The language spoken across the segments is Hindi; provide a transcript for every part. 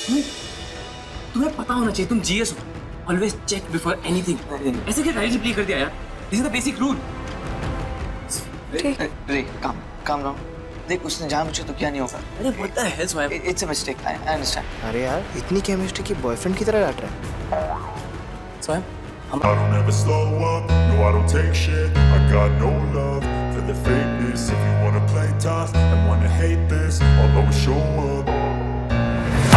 तुम्हें पता होना चाहिए, तुम जीएस हो। Always check before anything. ऐसे क्या डायरेक्टली प्ले कर दिया यार? This is the basic rule. रे काम डाउन। देख उसने जानबूझ तो क्या नहीं होगा। अरे व्हाट द हेल स्वयं? It's a mistake, I understand. अरे यार इतनी केमिस्ट्री की बॉयफ्रेंड की तरह डांट रहा है। स्वयं I don't ever slow up, no I don't take shit. I got no love for the fakeness. If you wanna play tough and wanna hate this, I'll always show up.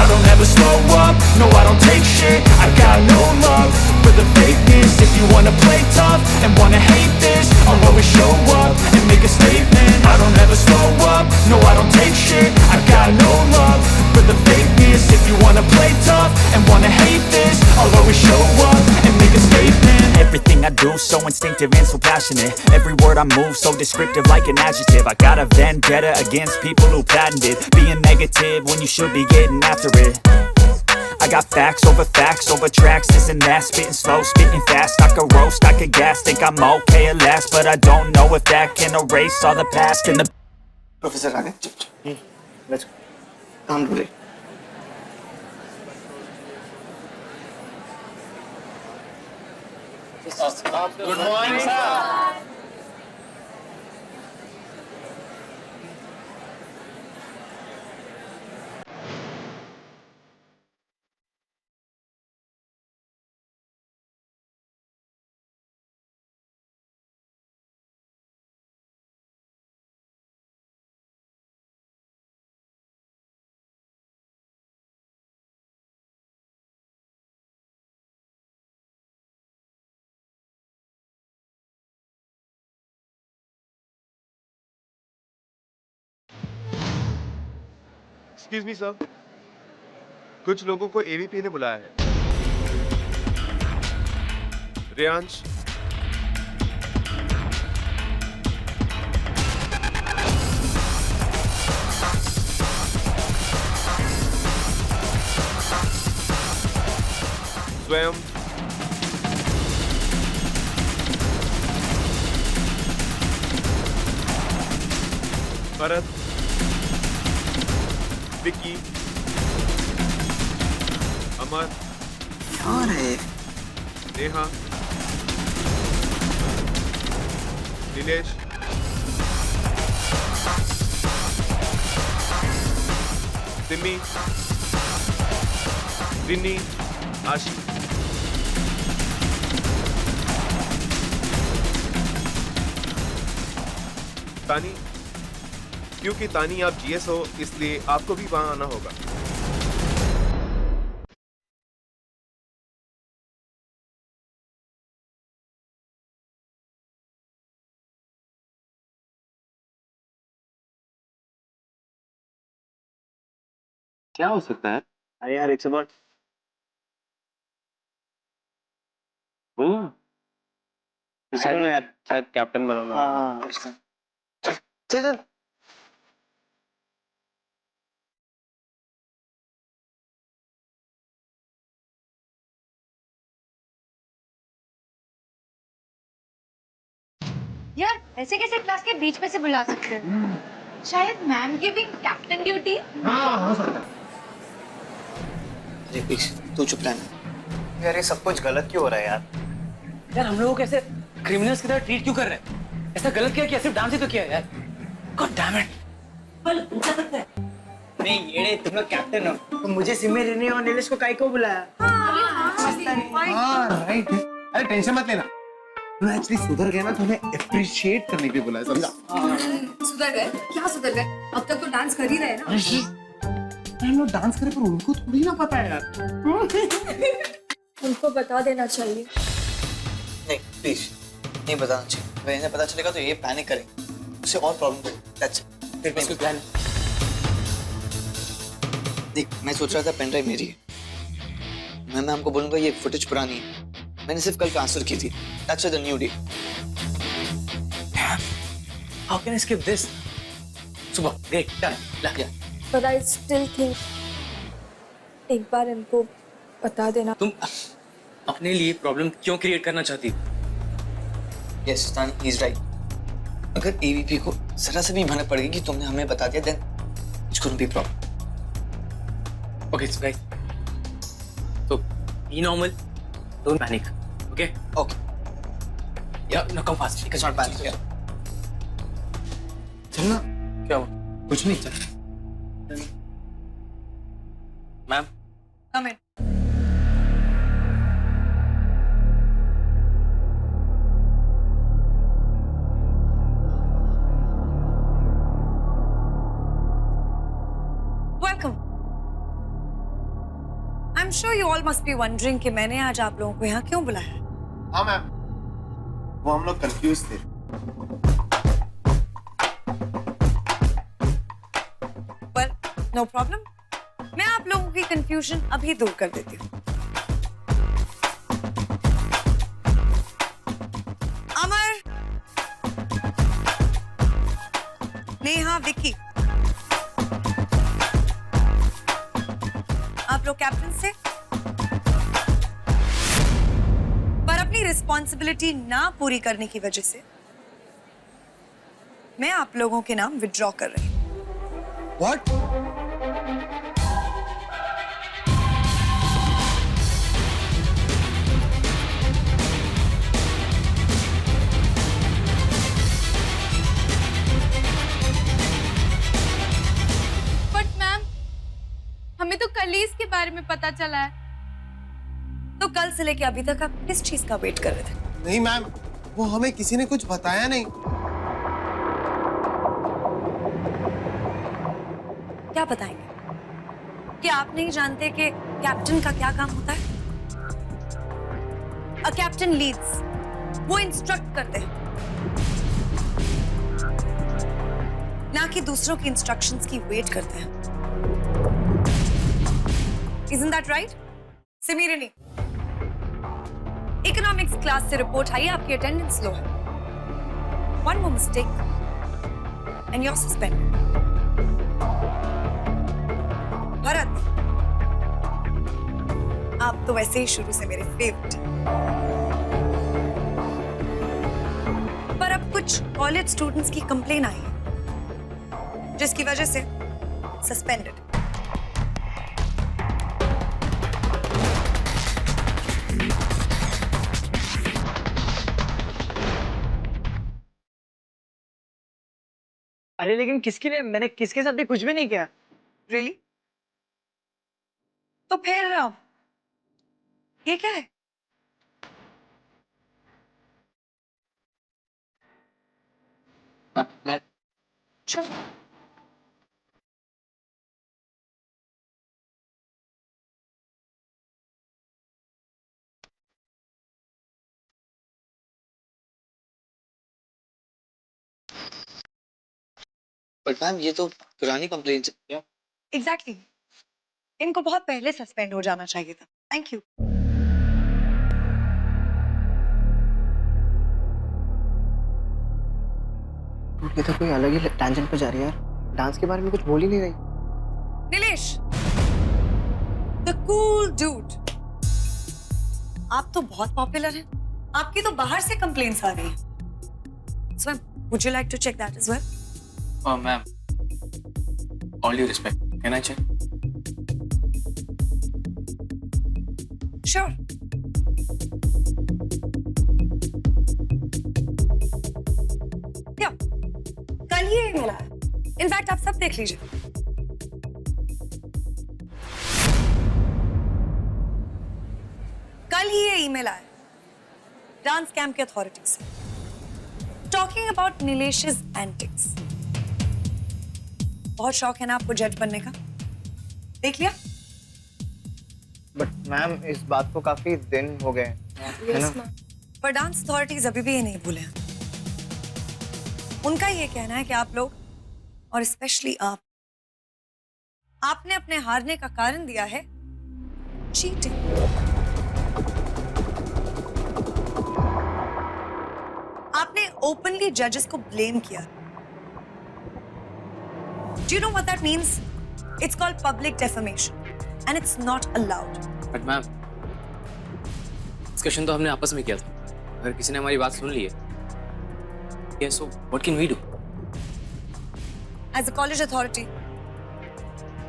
I don't ever slow up, no I don't take shit. I got no love for the fakeness. If you wanna play tough and wanna hate this, I'll always show up and make a statement. I don't ever slow up, no I don't take shit. I got no love for the fakeness. If you wanna play tough and wanna hate this, I'll always show up and make a statement. Everything I do so instinctive and so passionate. Every word I move so descriptive like an adjective. I got a vendetta against people who patented being negative when you should be getting after it. I got facts over tracks, this and that. Spitting slow, spitting fast. I could roast, I could gas. Think I'm okay at last, but I don't know if that can erase all the past and the. Professor आ गए। चुप लेट्स काम बोले। Good morning sir. Excuse me sir, कुछ लोगों को एवीपी ने बुलाया है। रियांश, स्वयं, भरत, विक्की, अमर, कौन है? नेहा, नीलेश, सिमी, रिन्नी, आशी। तानी, क्योंकि तानी आप जीएस हो इसलिए आपको भी वहां आना होगा। क्या हो सकता है? अरे यार इट्स अबाउट यार शायद कैप्टन बनाना। हाँ चल चल। यार ऐसे कैसे क्लास के बीच में से बुला सकते हैं? शायद मैम की भी कैप्टन ड्यूटी। अरे प्लीज तू चुप रहना। यार ये सब कुछ गलत क्यों हो रहा है यार? यार हम लोगों को ऐसे क्रिमिनल्स की तरह ट्रीट क्यों कर रहे हैं? ऐसा गलत किया कि सिर्फ डांस ही तो किया यार। God damn it. पर पूछा सकता है। नहीं ये तुम लोग कैप्टन हो तो मुझे सिमी, रिनी और नीलेश को काहे को बुलाया? हाँ राइट। अरे टेंशन मत लेना, तूने एक्चुअली सुधर गया ना, तुम्हें अप्रिशिएट करने के लिए बुलाया, समझा? सुधर गए? क्या सुधर गए? अब तक तो डांस कर ही रहे ना। हम लोग डांस करें पर उनको थोड़ी ना पता है यार। उनको बता देना चाहिए। नहीं प्लीज नहीं बताना चाहिए। अगर इन्हें पता चलेगा तो ये पैनिक करेंगे, उससे और प्रॉब्लम होगी। That's it. इसको प्लान है। देख मैं सोच रहा था पेन ड्राइव मेरी है, मैं मैम को बोलूंगा ये फुटेज पुरानी है, मैंने सिर्फ कल ट्रांसफर की थी। That's the new day. How can I skip this? सुबह देख डन लग गया। But I still think एक बार इनको बता देना। तुम अपने लिए प्रॉब्लम क्यों क्रिएट करना चाहती हो? यस तानी ही इज राइट। अगर एवीपी को जरा से भी भनक पड़ेगी कि तुमने हमें बता दिया, then it's gonna be problem. Okay, so guys. So, be normal. Don't panic. Okay? Okay. Yeah, no, come fast. It's not bad. Yeah. चलना क्या हुआ? कुछ नहीं चल ma'am, Come in. Welcome. I'm sure you all must be wondering कि मैंने आज आप लोगों को यहाँ क्यों बुलाया है। हाँ मैम वो हम लोग कंफ्यूज थे Well, no problem. मैं आप लोगों की कंफ्यूजन अभी दूर कर देती हूँ। अमर, नेहा, विक्की, आप लोग कैप्टन से, पर अपनी रिस्पॉन्सिबिलिटी ना पूरी करने की वजह से मैं आप लोगों के नाम विड्रॉ कर रही हूँ। व्हाट बट मैम, हमें तो कल ही इसके बारे में पता चला है। तो कल से लेके अभी तक आप किस चीज का वेट कर रहे थे? नहीं मैम वो हमें किसी ने कुछ बताया नहीं क्या बताएंगे? क्या आप नहीं जानते कि कैप्टन का क्या काम होता है? अ कैप्टन लीड्स, वो इंस्ट्रक्ट करते हैं, ना कि दूसरों की इंस्ट्रक्शंस की वेट करते हैं। Isn't that right? सिमीरनी, इकोनॉमिक्स क्लास से रिपोर्ट आई, आपकी अटेंडेंस लो है। One more mistake and you're suspended. Bharat, आप तो वैसे ही शुरू से मेरे फेवरेट हैं। पर अब कुछ कॉलेज स्टूडेंट्स की कंप्लेन आई है, जिसकी वजह से सस्पेंडेड। अरे लेकिन किसके लिए? मैंने किसके साथ भी कुछ भी नहीं किया। रियली? तो फिर ये क्या है? चल। बट मैम ये तो पुरानी कंप्लेंट है। एग्जैक्टली। इनको बहुत पहले सस्पेंड हो जाना चाहिए था। Thank you. ये तो कोई अलग ही टेंशन पे जा रही है यार। डांस के बारे में कुछ बोल ही नहीं रही। नीलेश, द कूल डूड, आप तो बहुत पॉपुलर हैं। आपकी तो बाहर से कंप्लेंट्स आ रही हैं। So, would you like to check that as well? Oh, ma'am. All due respect. Can I check? Sure. Yeah. कल ही ईमेल आया। इनफैक्ट आप सब देख लीजिए। कल ही ये ईमेल आया डांस कैंप के अथॉरिटी से, टॉकिंग अबाउट नीलेश's antics। बहुत शौक है ना आपको जज बनने का? देख लिया? बट मैम इस बात को काफी दिन हो गए है ना? पर डांस अथॉरिटीज अभी भी ये नहीं भूले हैं। उनका ये कहना है कि आप लोग, और स्पेशली आपने अपने हारने का कारण दिया है चीटिंग। आपने ओपनली जजेस को ब्लेम किया। Do you know what that means? It's called public defamation and it's not allowed. But ma'am, discussion तो हमने आपस में किया था। अगर किसी ने हमारी बात सुन ली है, so what can we do? As a college authority,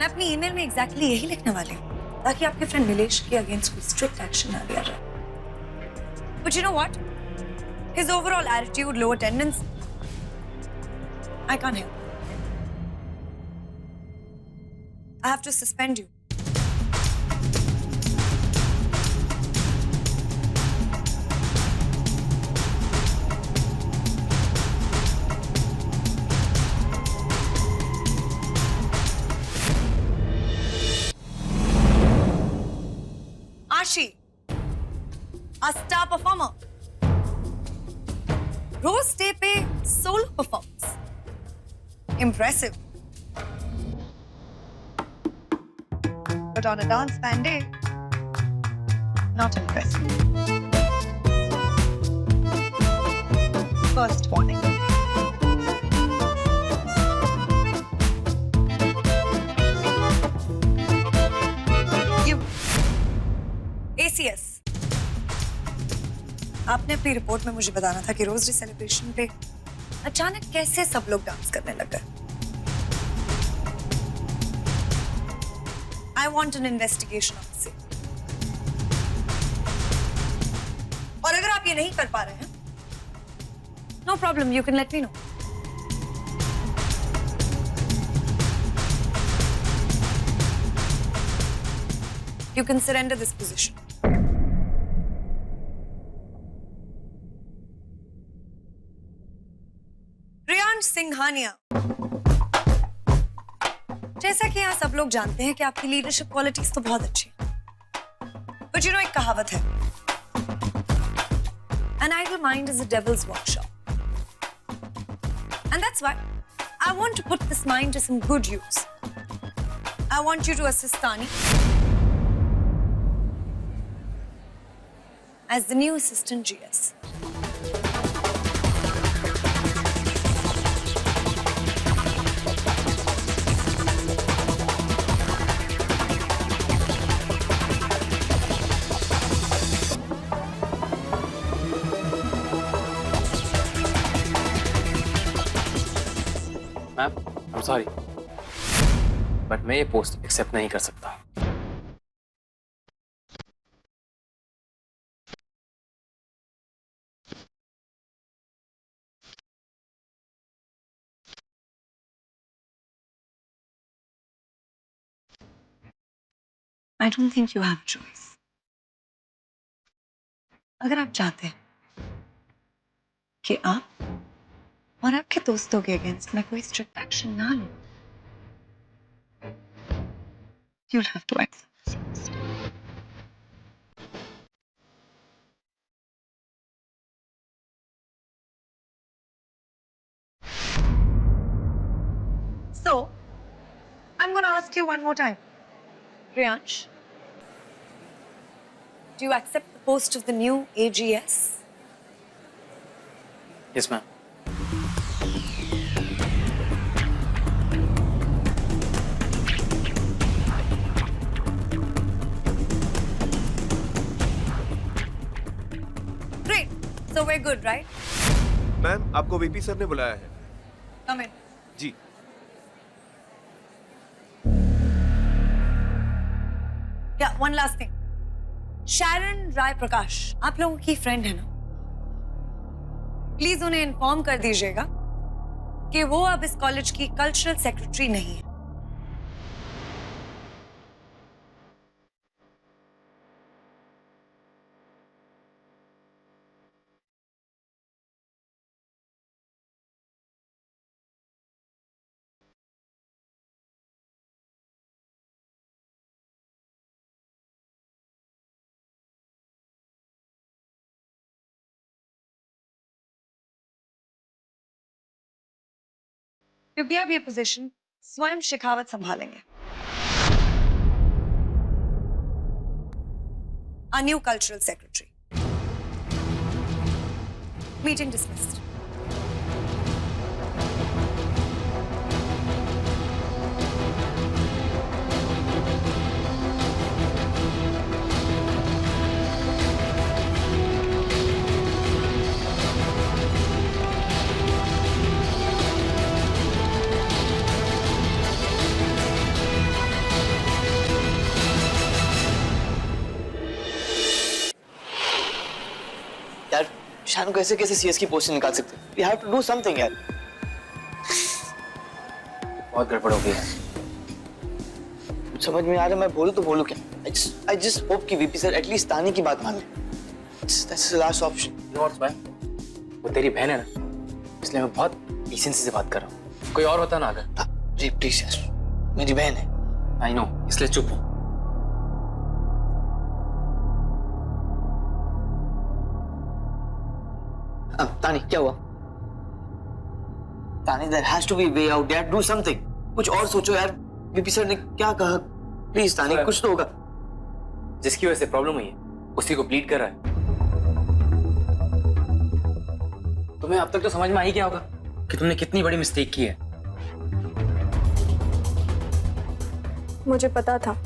मैं अपनी ईमेल में एग्जैक्टली यही लिखने वाली हूँ ताकि आपके फ्रेंड नीलेश के अगेंस्ट कोई स्ट्रिक्ट एक्शन ना लिया जाए। But you know what? His overall attitude, low attendance, I can't help. I have to suspend you. Ashi, a star performer. Rose Day पे solo performance. Impressive. But on a dance band day, not impressive. First warning. You. ACS. आपने अपनी रिपोर्ट में मुझे बताना था कि रोज डे सेलिब्रेशन पे अचानक कैसे सब लोग डांस करने लग गए। I want an investigation of this. और अगर आप ये नहीं कर पा रहे हैं, no problem, you can let me know. You can surrender this position. Priyansh Singhania, जैसा कि यहाँ सब लोग जानते हैं कि आपकी लीडरशिप क्वालिटीज तो बहुत अच्छी हैं, बट यू नो एक कहावत है, an idle mind is a devil's workshop, and that's why I want to put this mind to some good use. I want you to assist Tani as the new assistant GS. Ma'am, I'm sorry, but मैं ये पोस्ट एक्सेप्ट नहीं कर सकता। I don't think you have a choice. अगर आप चाहते हैं कि आप और आपके दोस्तों के अगेंस्ट मैं कोई स्ट्रिक्ट एक्शन ना लूं, you'll have to accept this. So, I'm going to ask you one more time. Priyansh, do you accept the post of the new AGS? Yes, ma'am. Great. So we're good, right? Ma'am, आपको वीपी सर ने बुलाया है। Come in. Ji. Yeah, one last thing. Sharon Rai Prakash, आप लोगों की फ्रेंड है ना? प्लीज उन्हें इन्फॉर्म कर दीजिएगा कि वो अब इस कॉलेज की कल्चरल सेक्रेटरी नहीं है। क्योंकि अब ये पोजीशन स्वयं शेखावत संभालेंगे। Our new cultural secretary. Meeting dismissed. शान को ऐसे कैसे सीएस की पोस्ट से निकाल सकते? We have to do something यार। बहुत गड़बड़ हो गई है। समझ में आ रहा, मैं बोलूं तो बोलूं क्या? I just hope कि वीपी सर एटलीस्ट तानी की बात मान ले। That's the last option। Not भाई, वो तेरी बहन है ना, इसलिए मैं बहुत डिसेंसी से बात कर रहा हूँ। कोई और होता ना अगर। जी प्लीज यार, मेरी बहन है। आई नो, इसलिए चुप हूँ। अब तानी क्या हुआ? तानी there has to be a way out, they have to do something। कुछ और सोचो यार, वीपी सर ने क्या कहा? प्लीज तानी कुछ तो होगा। जिसकी वजह से प्रॉब्लम हुई है उसी को ब्लीड कर रहा है। तुम्हें अब तक तो समझ में आ ही गया होगा कि तुमने कितनी बड़ी मिस्टेक की है। मुझे पता था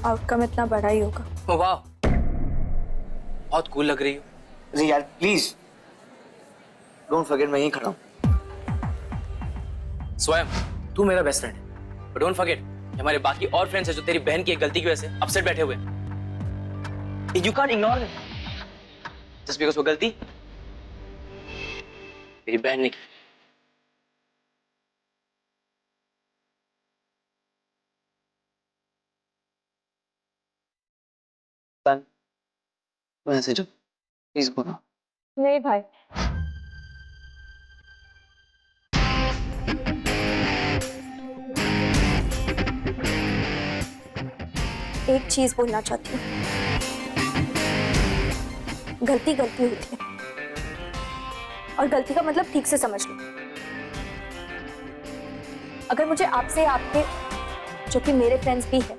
आउटकम इतना बड़ा ही होगा। ओ वाह, बहुत कूल लग रही हो। अरे यार प्लीज डोंट फॉरगेट, मैं यहीं खड़ा हूँ। स्वयं तू मेरा बेस्ट फ्रेंड है, बट डोंट फॉरगेट हमारे बाकी और फ्रेंड्स हैं जो तेरी बहन की एक गलती की वजह से अपसेट बैठे हुए हैं। You can't ignore them just because वो गलती मेरी बहन ने की। मैसेज प्लीज बोलो। नहीं भाई, एक चीज बोलना चाहती हूँ, गलती गलती होती है और गलती का मतलब ठीक से समझ लो। अगर मुझे आपसे, आपके जो कि मेरे फ्रेंड्स भी हैं,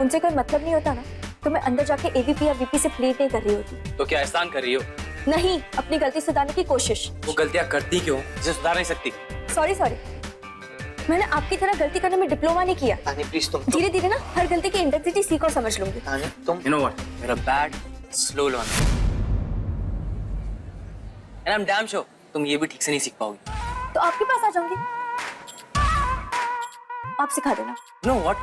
उनसे कोई मतलब नहीं होता ना, तो मैं अंदर जाके एवीपी या वीपी से प्लीड नहीं कर रही होती। तो क्या एहसान कर रही हो? नहीं, अपनी गलती सुधारने की कोशिश। वो गलतियां करती क्यों जिसे सुधार नहीं सकती? सॉरी, मैंने आपकी तरह गलती करने में डिप्लोमा नहीं किया। तानी प्लीज तुम धीरे धीरे ना हर गलती की इंटेंसिटी सीख और समझ लूंगी। तानी तुम You know what? You're a bad, slow learner. And I'm damn sure तुम ये भी ठीक से नहीं सीख पाओगी। तो आपके पास आ जाऊंगी, आप सिखा देना। You know what?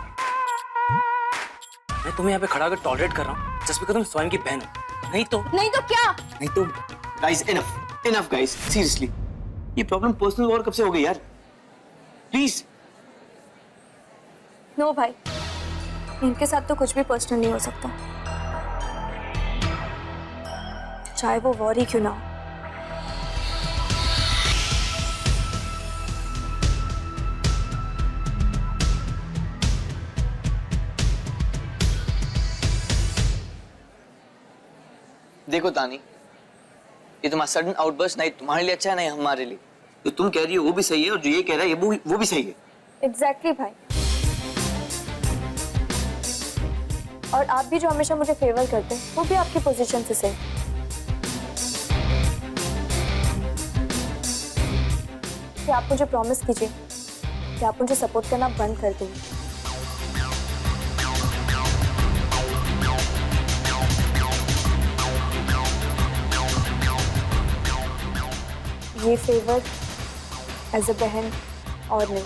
मैं तुम्हें यहाँ पे खड़ा होकर टॉलरेट कर रहा हूँ जस्ट बिकॉज़ तुम स्वयं की बहन हो। नहीं तो क्या? नहीं तो गाइस इनफ गाइस, सीरियसली ये प्रॉब्लम पर्सनल वॉर कब से हो गई यार? प्लीज। नो भाई, इनके साथ तो कुछ भी पर्सनल नहीं हो सकता, चाहे वो वॉर ही क्यों ना हो। देखो तानी, ये तुम्हारा सडन आउटबर्स्ट नहीं तुम्हारे लिए अच्छा है, नहीं हमारे लिए। जो तुम कह रही हो वो भी सही है और जो ये कह रहा है वो भी सही है। एग्जैक्टली भाई, और आप भी जो हमेशा मुझे फेवर करते हैं वो भी आपकी पोजीशन से सही। कि आप मुझे प्रॉमिस कीजिए कि आप मुझे सपोर्ट करना बंद कर देंगे। ये फेवर एज अ बहन और नहीं।